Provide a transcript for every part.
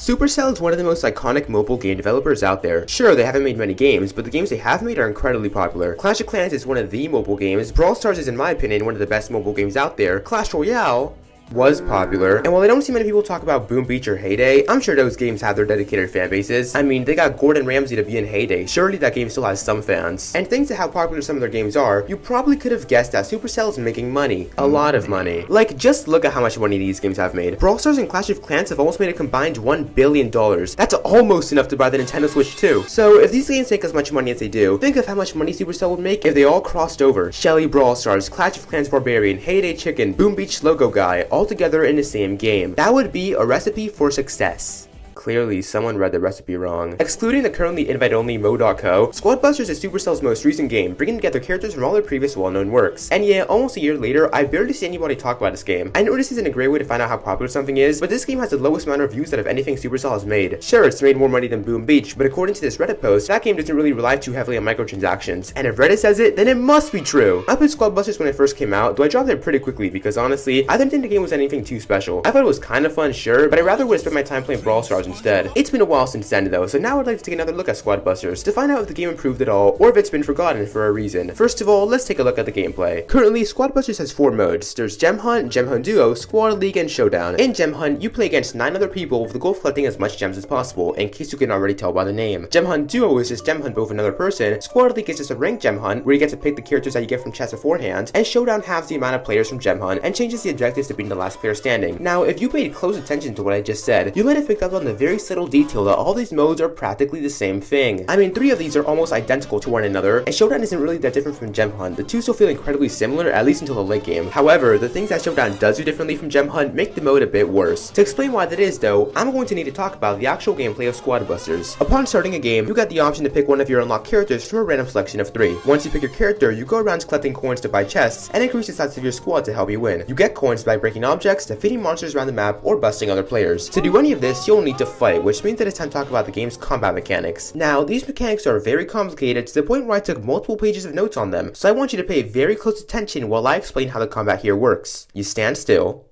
Supercell is one of the most iconic mobile game developers out there. Sure, they haven't made many games, but the games they have made are incredibly popular. Clash of Clans is one of the mobile games, BrawlStars is in my opinion one of the best mobile games out there, ClashRoyale was popular, and while I don't see many people talk about Boom Beach or Heyday, I'm sure those games have their dedicated fan bases. I mean, they got Gordon Ramsay to be in Heyday, surely that game still has some fans. And thanks to how popular some of their games are, you probably could have guessed that Supercell is making money. A lot of money. Like, just look at how much money these games have made. BrawlStars and Clash of Clans have almost made a combined $1 billion. That's almost enough to buy the Nintendo Switch 2. So, if these games make as much money as they do, think of how much money Supercell would make if they all crossed over. Shelly BrawlStars, Clash of Clans Barbarian, Heyday Chicken, Boom Beach Logo Guy, all together in the same game. That would be a recipe for success. Clearly, someone read the recipe wrong. Excluding the currently invite-only Mo.co, SquadBusters is Supercell's most recent game, bringing together characters from all their previous well-known works. And yeah, almost a year later, I barely see anybody talk about this game. I know this isn't a great way to find out how popular something is, but this game has the lowest amount of views out of anything Supercell has made. Sure, it's made more money than Boom Beach, but according to this Reddit post, that game doesn't really rely too heavily on microtransactions. And if Reddit says it, then it must be true. I played SquadBusters when it first came out, though I dropped it pretty quickly because honestly, I didn't think the game was anything too special. I thought it was kind of fun, sure, but I rather would have spent my time playing BrawlStars instead. It's been a while since then though, so now I'd like to take another look at SquadBusters to find out if the game improved at all, or if it's been forgotten for a reason. First of all, let's take a look at the gameplay. Currently, SquadBusters has 4 modes. There's Gem Hunt Duo, Squad League, and Showdown. In Gem Hunt, you play against 9 other people with the goal of collecting as much gems as possible, in case you can already tell by the name. Gem Hunt Duo is just Gem Hunt with another person, Squad League is just a ranked Gem Hunt, where you get to pick the characters that you get from chests beforehand, and Showdown halves the amount of players from Gem Hunt, and changes the objectives to being the last player standing. Now, if you paid close attention to what I just said, you might have picked up on the very subtle detail that all these modes are practically the same thing. I mean, 3 of these are almost identical to one another, and Showdown isn't really that different from Gem Hunt. The two still feel incredibly similar, at least until the late game. However, the things that Showdown does do differently from Gem Hunt make the mode a bit worse. To explain why that is though, I'm going to need to talk about the actual gameplay of SquadBusters. Upon starting a game, you get the option to pick one of your unlocked characters from a random selection of 3. Once you pick your character, you go around collecting coins to buy chests, and increase the size of your squad to help you win. You get coins by breaking objects, defeating monsters around the map, or busting other players. To do any of this, you'll need to fight, which means that it's time to talk about the game's combat mechanics. Now, these mechanics are very complicated to the point where I took multiple pages of notes on them, so I want you to pay very close attention while I explain how the combat here works. You stand still.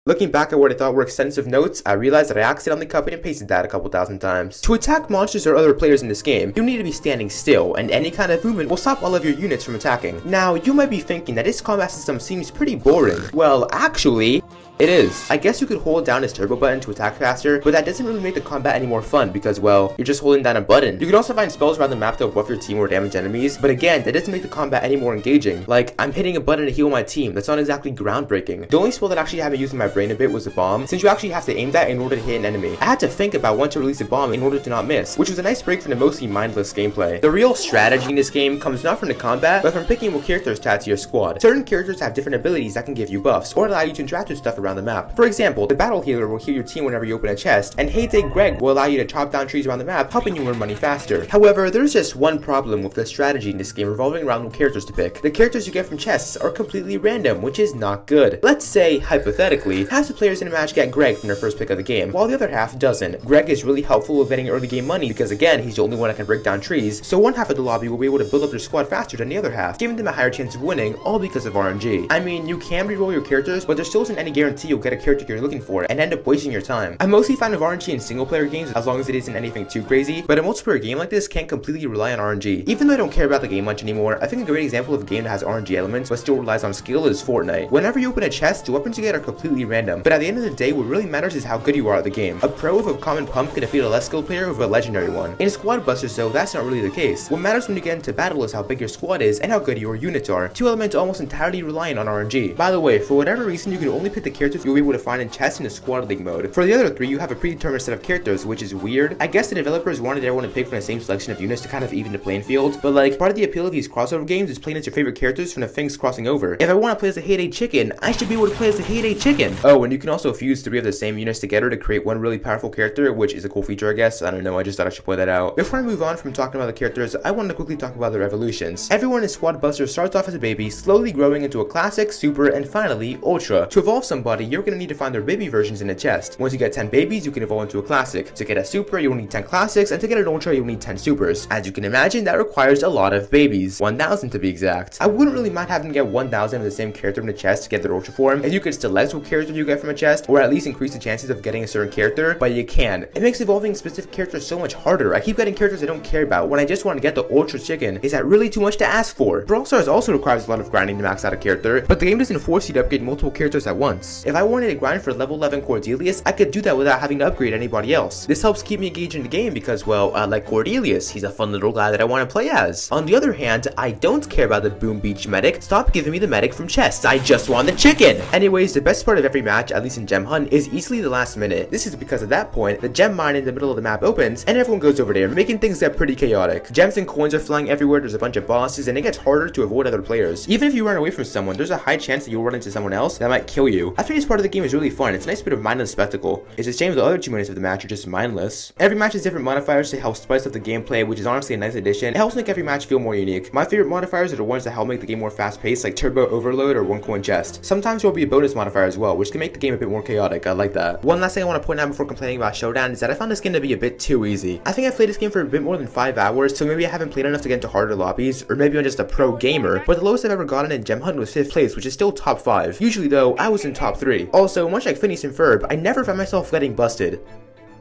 Looking back at what I thought were extensive notes, I realized that I accidentally copied and pasted that a couple thousand times. To attack monsters or other players in this game, you need to be standing still, and any kind of movement will stop all of your units from attacking. Now, you might be thinking that this combat system seems pretty boring. Well, actually, it is. I guess you could hold down this turbo button to attack faster, but that doesn't really make the combat any more fun because, well, you're just holding down a button. You can also find spells around the map to buff your team or damage enemies, but again, that doesn't make the combat any more engaging. Like, I'm hitting a button to heal my team. That's not exactly groundbreaking. The only spell that actually had me using my brain a bit was a bomb, since you actually have to aim that in order to hit an enemy. I had to think about when to release a bomb in order to not miss, which was a nice break from the mostly mindless gameplay. The real strategy in this game comes not from the combat, but from picking what characters to add to your squad. Certain characters have different abilities that can give you buffs, or allow you to interact with stuff around the map. For example, the battle healer will heal your team whenever you open a chest, and Heyday Greg will allow you to chop down trees around the map, helping you earn money faster. However, there's just one problem with the strategy in this game revolving around what characters to pick. The characters you get from chests are completely random, which is not good. Let's say, hypothetically, half the players in a match get Greg from their first pick of the game, while the other half doesn't. Greg is really helpful with getting early game money because again, he's the only one that can break down trees, so one half of the lobby will be able to build up their squad faster than the other half, giving them a higher chance of winning, all because of RNG. I mean, you can reroll your characters, but there still isn't any guarantee you'll get a character you're looking for, and end up wasting your time. I'm mostly a fan of RNG in single player games as long as it isn't anything too crazy, but a multiplayer game like this can't completely rely on RNG. Even though I don't care about the game much anymore, I think a great example of a game that has RNG elements but still relies on skill is Fortnite. Whenever you open a chest, the weapons you get are completely random, but at the end of the day, what really matters is how good you are at the game. A pro with a common pump can defeat a less skilled player with a legendary one. In SquadBusters though, that's not really the case. What matters when you get into battle is how big your squad is and how good your units are, 2 elements almost entirely reliant on RNG. By the way, for whatever reason, you can only pick the characters you'll be able to find in chests in the Squad League mode. For the other 3, you have a predetermined set of characters, which is weird. I guess the developers wanted everyone to pick from the same selection of units to kind of even the playing field, but like, part of the appeal of these crossover games is playing as your favorite characters from the things crossing over. If I want to play as a Heyday Chicken, I should be able to play as a Heyday Chicken. Oh, and you can also fuse 3 of the same units together to create one really powerful character, which is a cool feature, I guess. I don't know, I just thought I should point that out. Before I move on from talking about the characters, I want to quickly talk about their evolutions. Everyone in SquadBusters starts off as a baby, slowly growing into a classic, super, and finally, ultra. To evolve somebody, anybody, you're gonna need to find their baby versions in a chest. Once you get 10 babies, you can evolve into a classic. To get a super, you'll need 10 classics, and to get an ultra, you'll need 10 supers. As you can imagine, that requires a lot of babies. 1,000 to be exact. I wouldn't really mind having to get 1,000 of the same character in a chest to get their ultra form, and you could select what character you get from a chest, or at least increase the chances of getting a certain character, but you can. It makes evolving specific characters so much harder. I keep getting characters I don't care about when I just want to get the ultra chicken. Is that really too much to ask for? BrawlStars also requires a lot of grinding to max out a character, but the game doesn't force you to upgrade multiple characters at once. If I wanted to grind for level 11 Cordelius, I could do that without having to upgrade anybody else. This helps keep me engaged in the game because, well, I like Cordelius. He's a fun little guy that I want to play as. On the other hand, I don't care about the Boom Beach medic. Stop giving me the medic from chests. I just want the chicken! Anyways, the best part of every match, at least in Gem Hunt, is easily the last minute. This is because at that point, the gem mine in the middle of the map opens, and everyone goes over there, making things get pretty chaotic. Gems and coins are flying everywhere, there's a bunch of bosses, and it gets harder to avoid other players. Even if you run away from someone, there's a high chance that you'll run into someone else that might kill you. I think this part of the game is really fun. It's a nice bit of mindless spectacle. It's a shame the other 2 minutes of the match are just mindless. Every match has different modifiers to help spice up the gameplay, which is honestly a nice addition. It helps make every match feel more unique. My favorite modifiers are the ones that help make the game more fast-paced, like Turbo Overload or 1 coin chest. Sometimes there will be a bonus modifier as well, which can make the game a bit more chaotic. I like that. One last thing I want to point out before complaining about Showdown is that I found this game to be a bit too easy. I think I've played this game for a bit more than 5 hours, so maybe I haven't played enough to get into harder lobbies, or maybe I'm just a pro gamer, but the lowest I've ever gotten in Gem Hunt was 5th place, which is still top 5. Usually though, I was in top 3. Also, much like Phineas and Ferb, I never found myself getting busted.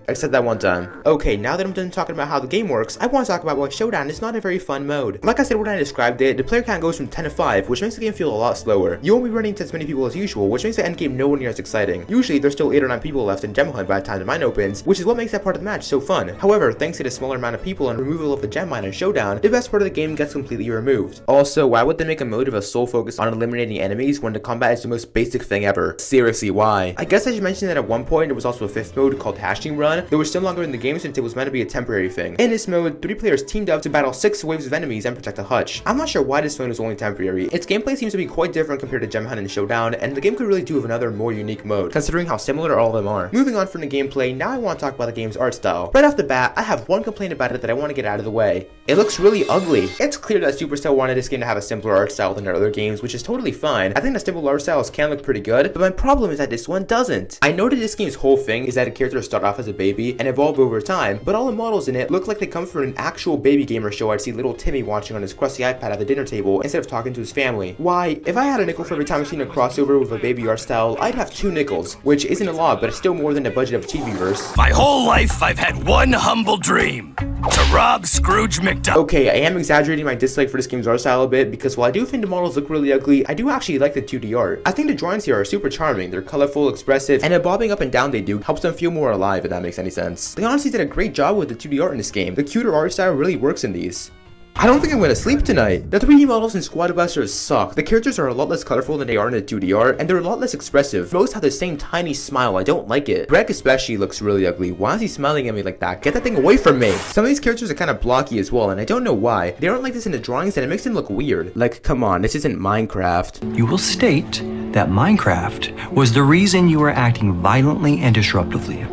Except that one time. Okay, now that I'm done talking about how the game works, I want to talk about why Showdown is not a very fun mode. Like I said when I described it, the player count goes from 10 to 5, which makes the game feel a lot slower. You won't be running into as many people as usual, which makes the endgame nowhere near as exciting. Usually, there's still 8 or 9 people left in Gem Hunt by the time the mine opens, which is what makes that part of the match so fun. However, thanks to the smaller amount of people and removal of the gem mine in Showdown, the best part of the game gets completely removed. Also, why would they make a mode of a sole focus on eliminating enemies when the combat is the most basic thing ever? Seriously, why? I guess I should mention that at one point, there was also a 5th mode called Hashing Run that was still longer in the game since it was meant to be a temporary thing. In this mode, 3 players teamed up to battle 6 waves of enemies and protect a hutch. I'm not sure why this mode is only temporary. Its gameplay seems to be quite different compared to Gem Hunt and Showdown, and the game could really do with another more unique mode, considering how similar all of them are. Moving on from the gameplay, now I want to talk about the game's art style. Right off the bat, I have one complaint about it that I want to get out of the way. It looks really ugly. It's clear that Supercell wanted this game to have a simpler art style than their other games, which is totally fine. I think the simple art styles can look pretty good, but my problem is that this one doesn't. I know that this game's whole thing is that a character start off as a baby and evolve over time, but all the models in it look like they come from an actual baby gamer show I'd see little Timmy watching on his crusty iPad at the dinner table instead of talking to his family. Why, if I had a nickel for every time I've seen a crossover with a baby art style, I'd have 2 nickels, which isn't a lot, but it's still more than the budget of TVverse. My whole life I've had one humble dream: to rob Scrooge McDuck. Okay, I am exaggerating my dislike for this game's art style a bit, because while I do think the models look really ugly, I do actually like the 2D art. I think the drawings here are super charming. They're colorful, expressive, and the bobbing up and down they do helps them feel more alive, if that makes any sense. They honestly did a great job with the 2D art in this game. The cuter art style really works in these. I don't think I'm gonna sleep tonight. The 3D models in SquadBusters suck. The characters are a lot less colorful than they are in the 2D art, and they're a lot less expressive. Most have the same tiny smile. I don't like it. Greg especially looks really ugly. Why is he smiling at me like that? Get that thing away from me. Some of these characters are kind of blocky as well, and I don't know why. They aren't like this in the drawings, and it makes them look weird. Like, come on, this isn't Minecraft. You will state that Minecraft was the reason you were acting violently and disruptively,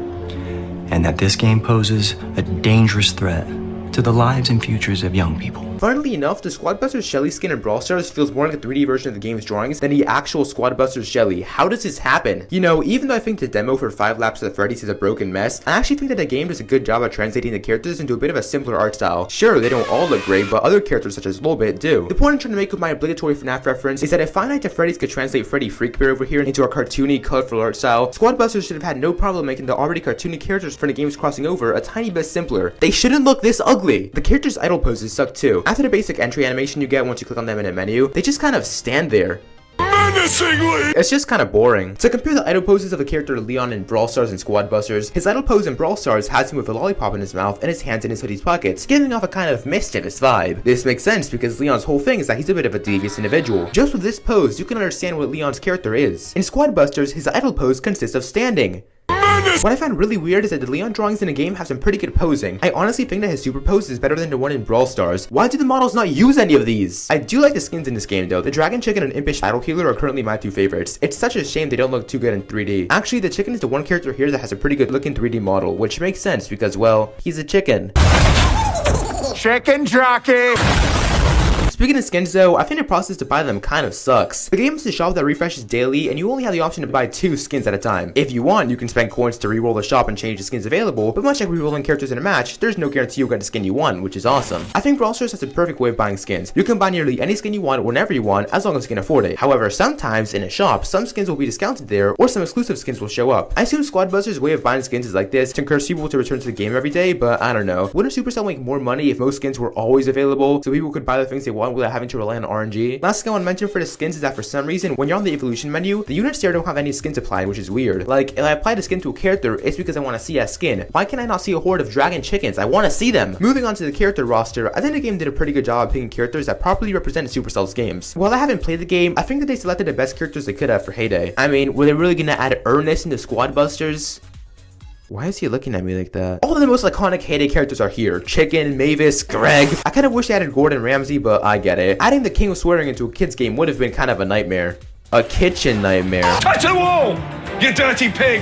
and that this game poses a dangerous threat to the lives and futures of young people. Funnily enough, the SquadBusters Shelly skin in BrawlStars feels more like a 3D version of the game's drawings than the actual SquadBusters Shelly. How does this happen? You know, even though I think the demo for 5 Laps of the Freddy's is a broken mess, I actually think that the game does a good job of translating the characters into a bit of a simpler art style. Sure, they don't all look great, but other characters such as Lolbit do. The point I'm trying to make with my obligatory FNAF reference is that if Five Nights at Freddy's could translate Freddy Freakbear over here into a cartoony, colorful art style, SquadBusters should have had no problem making the already cartoony characters from the game's crossing over a tiny bit simpler. They shouldn't look this ugly. The characters' idle poses suck too. After the basic entry animation you get once you click on them in a menu, they just kind of stand there. Menacingly! It's just kind of boring. To compare the idle poses of the character Leon in BrawlStars and SquadBusters, his idle pose in BrawlStars has him with a lollipop in his mouth and his hands in his hoodie's pockets, giving off a kind of mischievous vibe. This makes sense because Leon's whole thing is that he's a bit of a devious individual. Just with this pose, you can understand what Leon's character is. In SquadBusters, his idle pose consists of standing. What I find really weird is that the Leon drawings in the game have some pretty good posing. I honestly think that his super pose is better than the one in BrawlStars. Why do the models not use any of these? I do like the skins in this game though. The Dragon Chicken and Impish Battle Healer are currently my 2 favorites. It's such a shame they don't look too good in 3D. Actually, the chicken is the one character here that has a pretty good looking 3D model, which makes sense because, well, he's a chicken. Chicken jockey! Speaking of skins though, I think the process to buy them kind of sucks. The game is a shop that refreshes daily, and you only have the option to buy 2 skins at a time. If you want, you can spend coins to reroll the shop and change the skins available, but much like rerolling characters in a match, there's no guarantee you'll get the skin you want, which is awesome. I think BrawlStars has the perfect way of buying skins. You can buy nearly any skin you want whenever you want, as long as you can afford it. However, sometimes in a shop, some skins will be discounted there, or some exclusive skins will show up. I assume SquadBusters' way of buying skins is like this, to encourage people to return to the game every day, but I don't know. Wouldn't Supercell make more money if most skins were always available, so people could buy the things they want without having to rely on RNG? Last thing I want to mention for the skins is that for some reason, when you're on the evolution menu, the units there don't have any skins applied, which is weird. Like, if I apply the skin to a character, it's because I want to see that skin. Why can I not see a horde of dragon chickens? I want to see them! Moving on to the character roster, I think the game did a pretty good job of picking characters that properly represent Supercell's games. While I haven't played the game, I think that they selected the best characters they could have for Heyday. I mean, were they really gonna add Ernest into SquadBusters? Why is he looking at me like that? All of the most iconic Heyday characters are here. Chicken, Mavis, Greg. I kind of wish they added Gordon Ramsay, but I get it. Adding the King of Swearing into a kid's game would have been kind of a nightmare. A kitchen nightmare. Touch the wall! You dirty pig!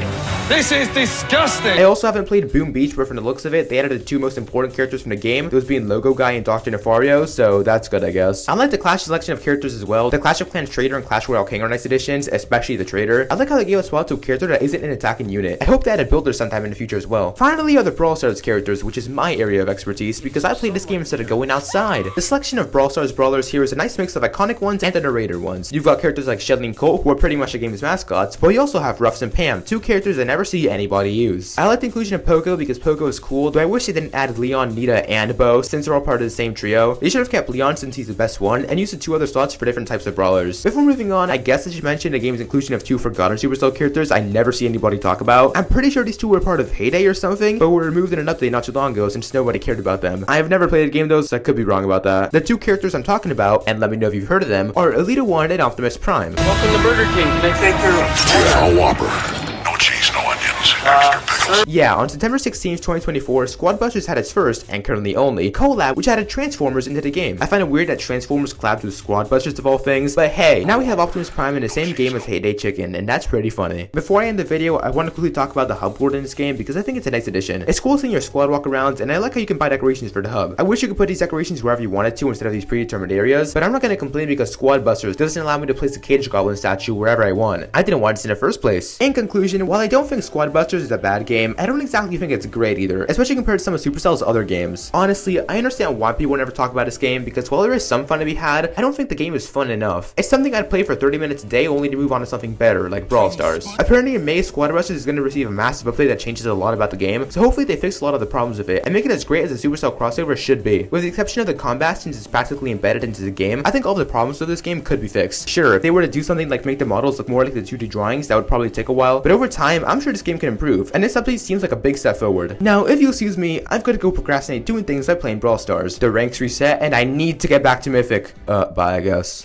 This is disgusting! I also haven't played Boom Beach, but from the looks of it, they added the 2 most important characters from the game, those being Logo Guy and Dr. Nefario, so that's good, I guess. I like the Clash selection of characters as well. The ClashofClans Trader and ClashRoyale King are nice additions, especially the Trader. I like how they gave a spot to a character that isn't an attacking unit. I hope they add a builder sometime in the future as well. Finally are the BrawlStars characters, which is my area of expertise because I played this game instead of going outside. The selection of BrawlStars brawlers here is a nice mix of iconic ones and the narrator ones. You've got characters like Shelly and Colt, who are pretty much the game's mascots, but you also have Ruffs and Pam, 2 characters I never see anybody use. I like the inclusion of Poco because Poco is cool, though I wish they didn't add Leon, Nita, and Bo since they're all part of the same trio. They should have kept Leon since he's the best one, and used the 2 other slots for different types of brawlers. Before moving on, I guess I should mention the game's inclusion of 2 forgotten Supercell characters I never see anybody talk about. I'm pretty sure these 2 were part of Heyday or something, but were removed in an update not too long ago since nobody cared about them. I have never played the game though, so I could be wrong about that. The 2 characters I'm talking about, and let me know if you've heard of them, are Elita 1 and Optimus Prime. Welcome to Burger King. Can I take your... A Whopper. No cheese, no onions, extra pickles. Yeah, on September 16th, 2024, SquadBusters had its first, and currently only, collab which added Transformers into the game. I find it weird that Transformers collabed with SquadBusters of all things, but hey, now we have Optimus Prime in the same game as Heyday Chicken, and that's pretty funny. Before I end the video, I want to quickly talk about the hub board in this game because I think it's a nice addition. It's cool seeing your squad walk around, and I like how you can buy decorations for the hub. I wish you could put these decorations wherever you wanted to instead of these predetermined areas, but I'm not going to complain because SquadBusters doesn't allow me to place a Cage Goblin statue wherever I want. I didn't want this in the first place. In conclusion, while I don't think SquadBusters is a bad game, I don't exactly think it's great either, especially compared to some of Supercell's other games. Honestly, I understand why people never talk about this game because while there is some fun to be had, I don't think the game is fun enough. It's something I'd play for 30 minutes a day only to move on to something better, like BrawlStars. Apparently in May, SquadBusters is going to receive a massive update that changes a lot about the game, so hopefully they fix a lot of the problems with it and make it as great as a Supercell crossover should be. With the exception of the combat, since it's practically embedded into the game, I think all the problems of this game could be fixed. Sure, if they were to do something like make the models look more like the 2D drawings, that would probably take a while, but over time, I'm sure this game can improve, and this update seems like a big step forward. Now, if you'll excuse me, I've got to go procrastinate doing things like playing BrawlStars. The ranks reset, and I need to get back to Mythic. Bye, I guess.